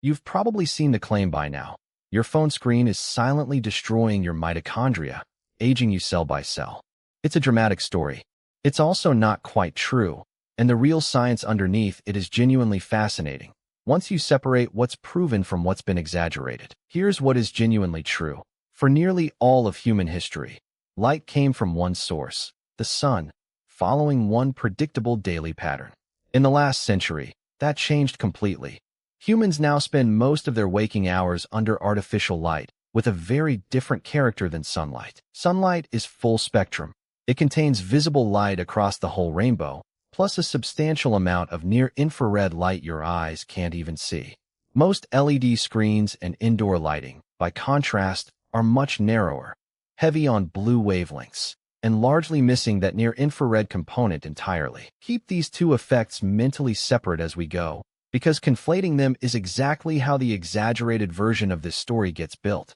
You've probably seen the claim by now. Your phone screen is silently destroying your mitochondria, aging you cell by cell. It's a dramatic story. It's also not quite true, and the real science underneath it is genuinely fascinating. Once you separate what's proven from what's been exaggerated, here's what is genuinely true. For nearly all of human history, light came from one source, the sun, following one predictable daily pattern. In the last century, that changed completely. Humans now spend most of their waking hours under artificial light, with a very different character than sunlight. Sunlight is full spectrum. It contains visible light across the whole rainbow, plus a substantial amount of near-infrared light your eyes can't even see. Most LED screens and indoor lighting, by contrast, are much narrower, heavy on blue wavelengths, and largely missing that near-infrared component entirely. Keep these two effects mentally separate as we go, because conflating them is exactly how the exaggerated version of this story gets built.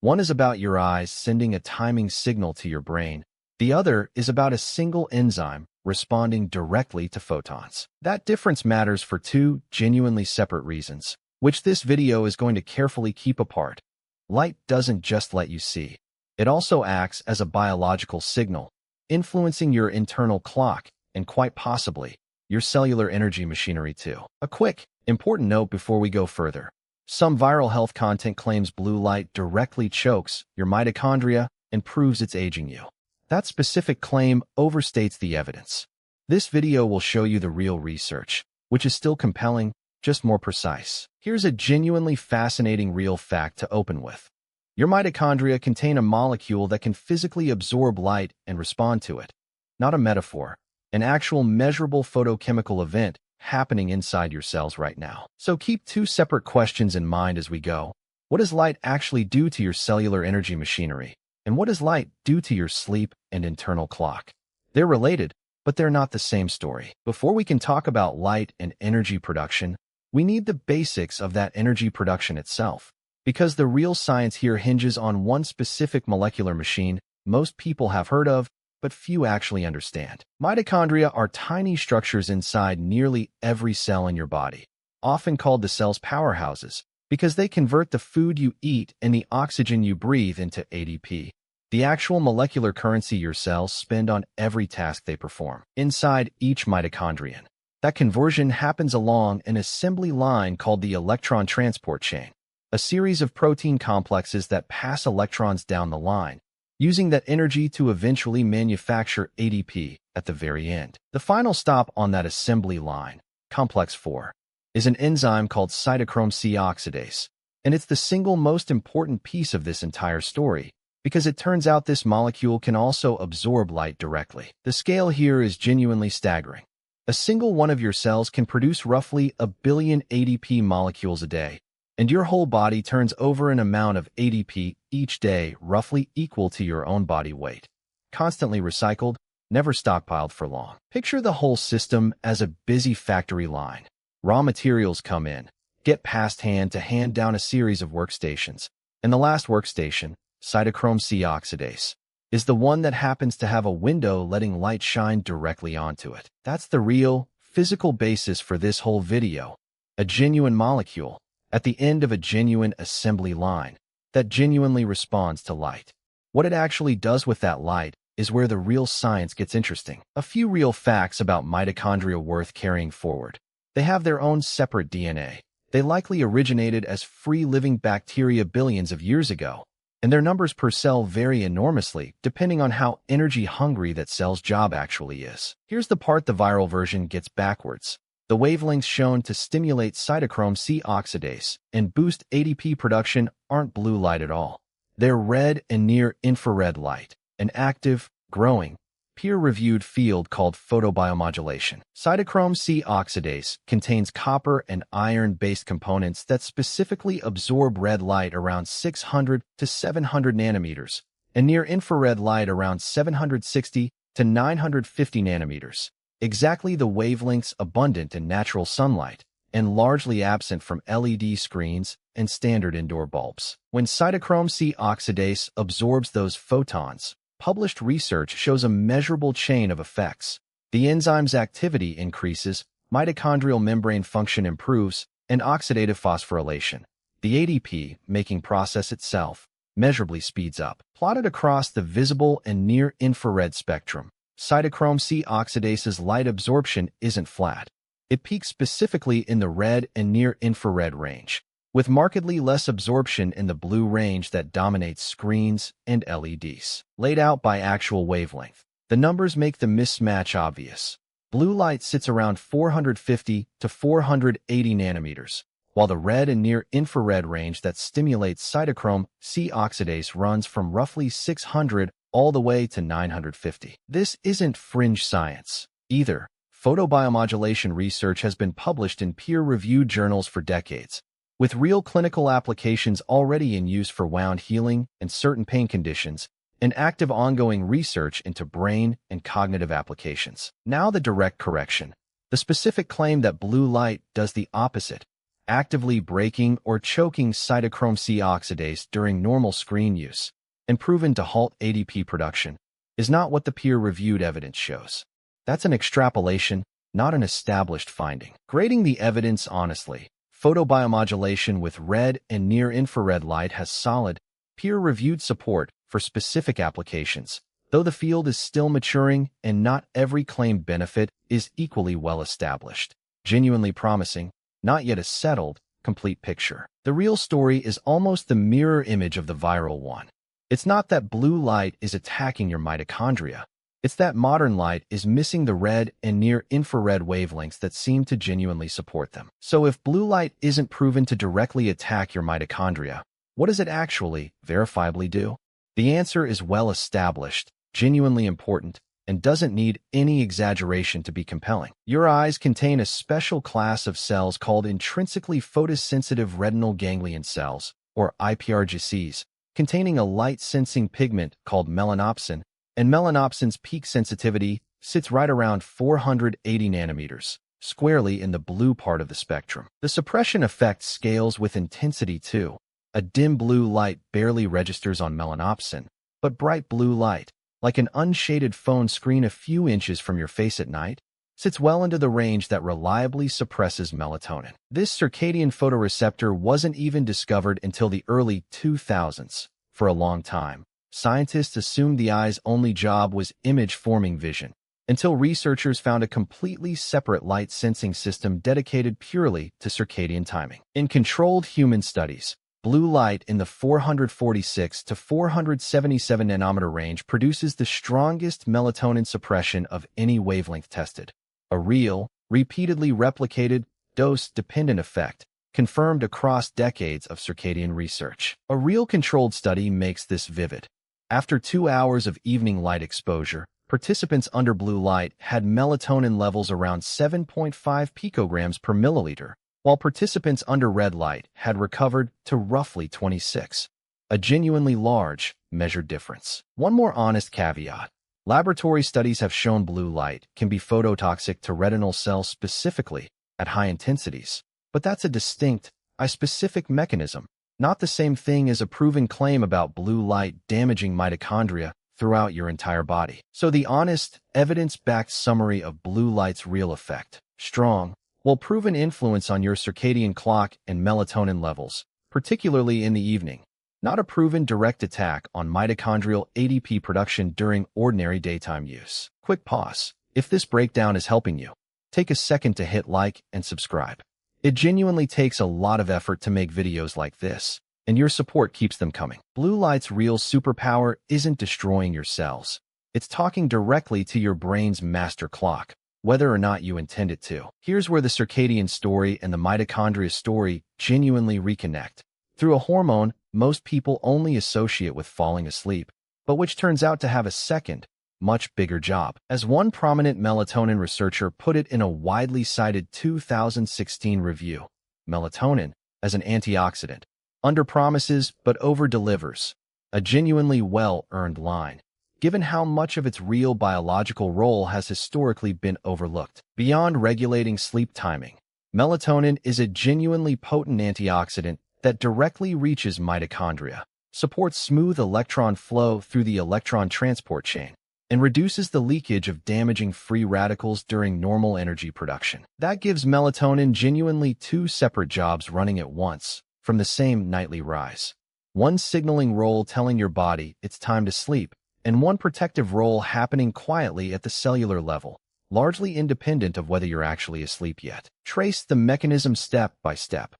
One is about your eyes sending a timing signal to your brain. The other is about a single enzyme responding directly to photons. That difference matters for two genuinely separate reasons, which this video is going to carefully keep apart. Light doesn't just let you see. It also acts as a biological signal, influencing your internal clock and quite possibly your cellular energy machinery too. A quick, important note before we go further. Some viral health content claims blue light directly chokes your mitochondria and proves it's aging you. That specific claim overstates the evidence. This video will show you the real research, which is still compelling, just more precise. Here's a genuinely fascinating real fact to open with. Your mitochondria contain a molecule that can physically absorb light and respond to it. Not a metaphor, an actual measurable photochemical event happening inside your cells right now. So keep two separate questions in mind as we go. What does light actually do to your cellular energy machinery? And what does light do to your sleep and internal clock? They're related, but they're not the same story. Before we can talk about light and energy production, we need the basics of that energy production itself. Because the real science here hinges on one specific molecular machine most people have heard of, but few actually understand. Mitochondria are tiny structures inside nearly every cell in your body, often called the cell's powerhouses, because they convert the food you eat and the oxygen you breathe into ATP, the actual molecular currency your cells spend on every task they perform. Inside each mitochondrion, that conversion happens along an assembly line called the electron transport chain, a series of protein complexes that pass electrons down the line, using that energy to eventually manufacture ADP at the very end. The final stop on that assembly line, complex 4, is an enzyme called cytochrome C oxidase, and it's the single most important piece of this entire story, because it turns out this molecule can also absorb light directly. The scale here is genuinely staggering. A single one of your cells can produce roughly 1 billion ADP molecules a day, and your whole body turns over an amount of ADP each day roughly equal to your own body weight. Constantly recycled, never stockpiled for long. Picture the whole system as a busy factory line. Raw materials come in, get passed hand to hand down a series of workstations, and the last workstation, cytochrome C oxidase, is the one that happens to have a window letting light shine directly onto it. That's the real, physical basis for this whole video. A genuine molecule, at the end of a genuine assembly line, that genuinely responds to light. What it actually does with that light is where the real science gets interesting. A few real facts about mitochondria worth carrying forward. They have their own separate DNA. They likely originated as free-living bacteria billions of years ago, and their numbers per cell vary enormously depending on how energy-hungry that cell's job actually is. Here's the part the viral version gets backwards. The wavelengths shown to stimulate cytochrome C oxidase and boost ADP production aren't blue light at all. They're red and near-infrared light, an active, growing, peer-reviewed field called photobiomodulation. Cytochrome C oxidase contains copper and iron-based components that specifically absorb red light around 600 to 700 nanometers and near-infrared light around 760 to 950 nanometers, exactly the wavelengths abundant in natural sunlight and largely absent from LED screens and standard indoor bulbs. When cytochrome C oxidase absorbs those photons, published research shows a measurable chain of effects. The enzyme's activity increases, mitochondrial membrane function improves, and oxidative phosphorylation. The ADP making process itself measurably speeds up. Plotted across the visible and near-infrared spectrum, cytochrome C oxidase's light absorption isn't flat. It peaks specifically in the red and near-infrared range, with markedly less absorption in the blue range that dominates screens and LEDs. Laid out by actual wavelength, the numbers make the mismatch obvious. Blue light sits around 450 to 480 nanometers, while the red and near-infrared range that stimulates cytochrome C oxidase runs from roughly 600 all the way to 950. This isn't fringe science either. Photobiomodulation research has been published in peer-reviewed journals for decades, with real clinical applications already in use for wound healing and certain pain conditions, and active ongoing research into brain and cognitive applications. Now the direct correction. The specific claim that blue light does the opposite, actively breaking or choking cytochrome C oxidase during normal screen use, and proven to halt ADP production, is not what the peer-reviewed evidence shows. That's an extrapolation, not an established finding. Grading the evidence honestly, photobiomodulation with red and near-infrared light has solid, peer-reviewed support for specific applications, though the field is still maturing and not every claimed benefit is equally well established. Genuinely promising, not yet a settled, complete picture. The real story is almost the mirror image of the viral one. It's not that blue light is attacking your mitochondria. It's that modern light is missing the red and near-infrared wavelengths that seem to genuinely support them. So if blue light isn't proven to directly attack your mitochondria, what does it actually, verifiably do? The answer is well established, genuinely important, and doesn't need any exaggeration to be compelling. Your eyes contain a special class of cells called intrinsically photosensitive retinal ganglion cells, or iPRGCs, containing a light-sensing pigment called melanopsin, and melanopsin's peak sensitivity sits right around 480 nanometers, squarely in the blue part of the spectrum. The suppression effect scales with intensity too. A dim blue light barely registers on melanopsin, but bright blue light, like an unshaded phone screen a few inches from your face at night, sits well into the range that reliably suppresses melatonin. This circadian photoreceptor wasn't even discovered until the early 2000s. For a long time, scientists assumed the eye's only job was image-forming vision, until researchers found a completely separate light-sensing system dedicated purely to circadian timing. In controlled human studies, blue light in the 446 to 477 nanometer range produces the strongest melatonin suppression of any wavelength tested. A real, repeatedly replicated, dose-dependent effect, confirmed across decades of circadian research. A real controlled study makes this vivid. After 2 hours of evening light exposure, participants under blue light had melatonin levels around 7.5 picograms per milliliter, while participants under red light had recovered to roughly 26. A genuinely large, measured difference. One more honest caveat. Laboratory studies have shown blue light can be phototoxic to retinal cells specifically at high intensities, but that's a distinct, specific mechanism, not the same thing as a proven claim about blue light damaging mitochondria throughout your entire body. So the honest, evidence-backed summary of blue light's real effect: strong, well-proven influence on your circadian clock and melatonin levels, particularly in the evening. Not a proven direct attack on mitochondrial ADP production during ordinary daytime use. Quick pause. If this breakdown is helping you, take a second to hit like and subscribe. It genuinely takes a lot of effort to make videos like this, and your support keeps them coming. Blue light's real superpower isn't destroying your cells. It's talking directly to your brain's master clock, whether or not you intend it to. Here's where the circadian story and the mitochondria story genuinely reconnect. Through a hormone most people only associate with falling asleep, but which turns out to have a second, much bigger job. As one prominent melatonin researcher put it in a widely cited 2016 review, melatonin, as an antioxidant, underpromises but overdelivers. A genuinely well-earned line, given how much of its real biological role has historically been overlooked. Beyond regulating sleep timing, melatonin is a genuinely potent antioxidant that directly reaches mitochondria, supports smooth electron flow through the electron transport chain, and reduces the leakage of damaging free radicals during normal energy production. That gives melatonin genuinely two separate jobs running at once from the same nightly rise. One signaling role telling your body it's time to sleep, and one protective role happening quietly at the cellular level, largely independent of whether you're actually asleep yet. Trace the mechanism step by step.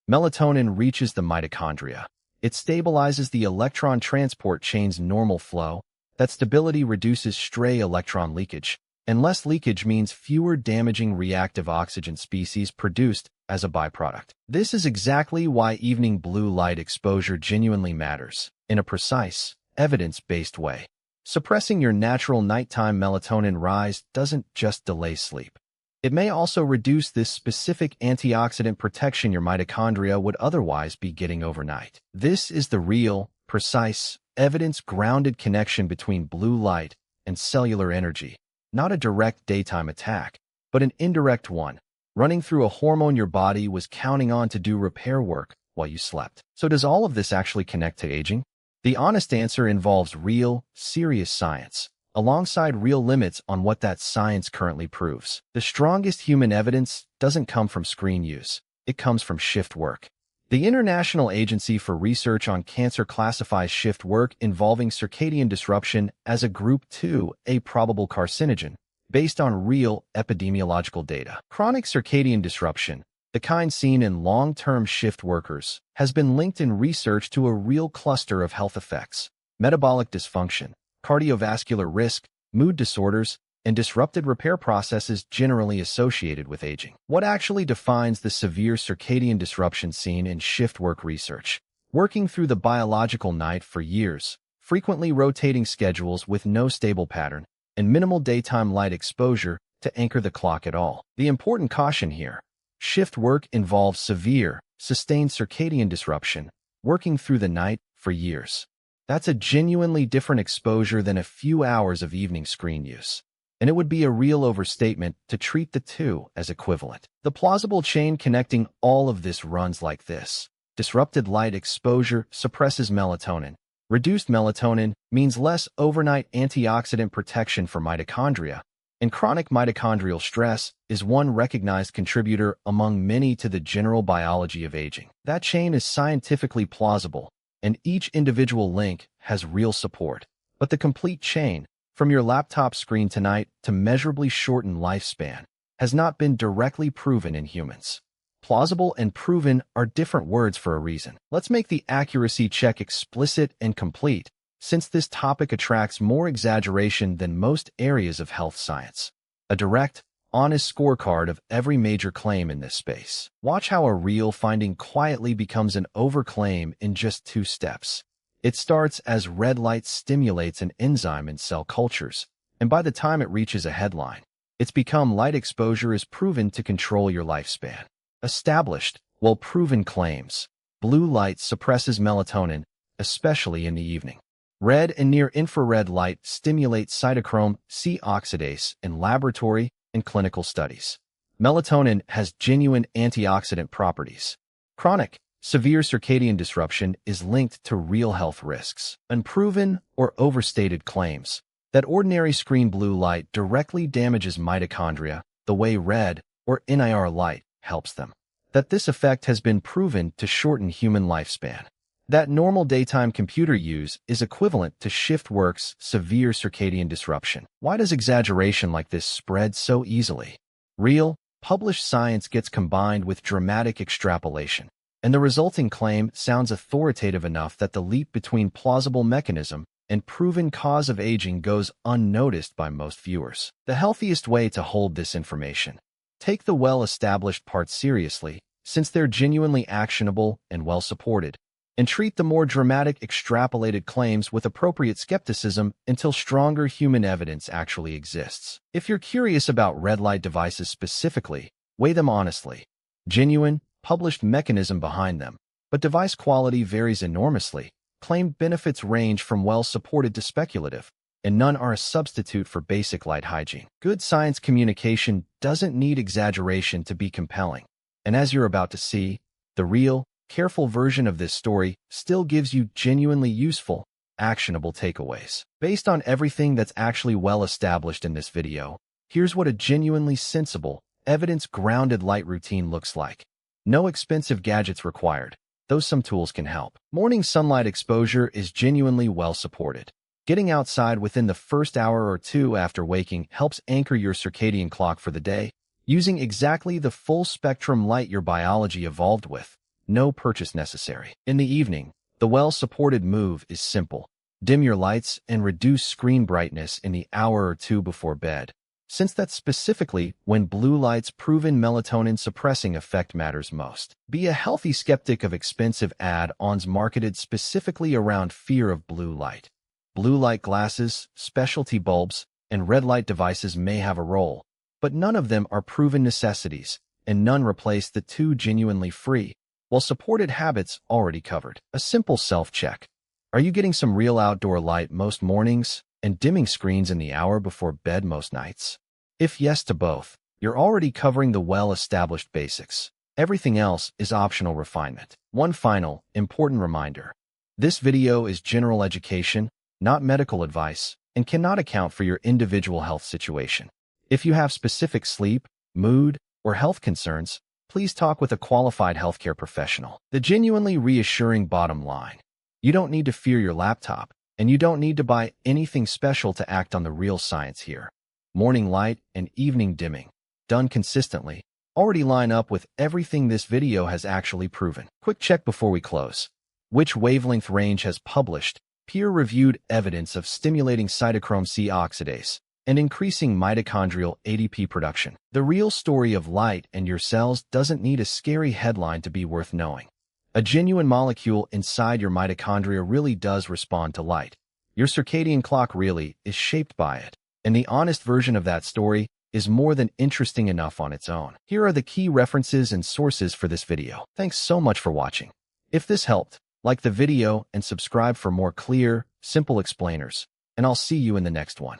Melatonin reaches the mitochondria. It stabilizes the electron transport chain's normal flow. That stability reduces stray electron leakage, and less leakage means fewer damaging reactive oxygen species produced as a byproduct. This is exactly why evening blue light exposure genuinely matters, in a precise, evidence-based way. Suppressing your natural nighttime melatonin rise doesn't just delay sleep. It may also reduce this specific antioxidant protection your mitochondria would otherwise be getting overnight. This is the real, precise, evidence-grounded connection between blue light and cellular energy, not a direct daytime attack, but an indirect one, running through a hormone your body was counting on to do repair work while you slept. So does all of this actually connect to aging? The honest answer involves real, serious science, alongside real limits on what that science currently proves. The strongest human evidence doesn't come from screen use. It comes from shift work. The International Agency for Research on Cancer classifies shift work involving circadian disruption as a Group 2A probable carcinogen, based on real epidemiological data. Chronic circadian disruption, the kind seen in long-term shift workers, has been linked in research to a real cluster of health effects: metabolic dysfunction, cardiovascular risk, mood disorders, and disrupted repair processes generally associated with aging. What actually defines the severe circadian disruption seen in shift work research? Working through the biological night for years, frequently rotating schedules with no stable pattern, and minimal daytime light exposure to anchor the clock at all. The important caution here: shift work involves severe, sustained circadian disruption, working through the night for years. That's a genuinely different exposure than a few hours of evening screen use, and it would be a real overstatement to treat the two as equivalent. The plausible chain connecting all of this runs like this. Disrupted light exposure suppresses melatonin. Reduced melatonin means less overnight antioxidant protection for mitochondria, and chronic mitochondrial stress is one recognized contributor among many to the general biology of aging. That chain is scientifically plausible, and each individual link has real support. But the complete chain, from your laptop screen tonight to measurably shortened lifespan, has not been directly proven in humans. Plausible and proven are different words for a reason. Let's make the accuracy check explicit and complete, since this topic attracts more exaggeration than most areas of health science. A direct, honest scorecard of every major claim in this space. Watch how a real finding quietly becomes an overclaim in just 2 steps. It starts as red light stimulates an enzyme in cell cultures, and by the time it reaches a headline, it's become light exposure is proven to control your lifespan. Established, well-proven claims. Blue light suppresses melatonin, especially in the evening. Red and near-infrared light stimulate cytochrome C oxidase in laboratory and clinical studies. Melatonin has genuine antioxidant properties. Chronic, severe circadian disruption is linked to real health risks. Unproven or overstated claims that ordinary screen blue light directly damages mitochondria the way red or NIR light helps them. That this effect has been proven to shorten human lifespan. That normal daytime computer use is equivalent to shift work's severe circadian disruption. Why does exaggeration like this spread so easily? Real, published science gets combined with dramatic extrapolation, and the resulting claim sounds authoritative enough that the leap between plausible mechanism and proven cause of aging goes unnoticed by most viewers. The healthiest way to hold this information: take the well-established parts seriously, since they're genuinely actionable and well-supported, and treat the more dramatic extrapolated claims with appropriate skepticism until stronger human evidence actually exists. If you're curious about red light devices specifically, weigh them honestly. Genuine, published mechanism behind them, but device quality varies enormously. Claimed benefits range from well-supported to speculative, and none are a substitute for basic light hygiene. Good science communication doesn't need exaggeration to be compelling, and as you're about to see, the real, careful version of this story still gives you genuinely useful, actionable takeaways. Based on everything that's actually well established in this video, here's what a genuinely sensible, evidence-grounded light routine looks like. No expensive gadgets required, though some tools can help. Morning sunlight exposure is genuinely well supported. Getting outside within the first hour or two after waking helps anchor your circadian clock for the day, using exactly the full-spectrum light your biology evolved with. No purchase necessary. In the evening, the well-supported move is simple. Dim your lights and reduce screen brightness in the hour or two before bed, since that's specifically when blue light's proven melatonin-suppressing effect matters most. Be a healthy skeptic of expensive add-ons marketed specifically around fear of blue light. Blue light glasses, specialty bulbs, and red light devices may have a role, but none of them are proven necessities, and none replace the two genuinely free, well-supported habits already covered. A simple self-check. Are you getting some real outdoor light most mornings and dimming screens in the hour before bed most nights? If yes to both, you're already covering the well-established basics. Everything else is optional refinement. One final, important reminder. This video is general education, not medical advice, and cannot account for your individual health situation. If you have specific sleep, mood, or health concerns, please talk with a qualified healthcare professional. The genuinely reassuring bottom line. You don't need to fear your laptop, and you don't need to buy anything special to act on the real science here. Morning light and evening dimming, done consistently, already line up with everything this video has actually proven. Quick check before we close. Which wavelength range has published peer-reviewed evidence of stimulating cytochrome C oxidase and increasing mitochondrial ADP production? The real story of light and your cells doesn't need a scary headline to be worth knowing. A genuine molecule inside your mitochondria really does respond to light. Your circadian clock really is shaped by it. And the honest version of that story is more than interesting enough on its own. Here are the key references and sources for this video. Thanks so much for watching. If this helped, like the video and subscribe for more clear, simple explainers, and I'll see you in the next one.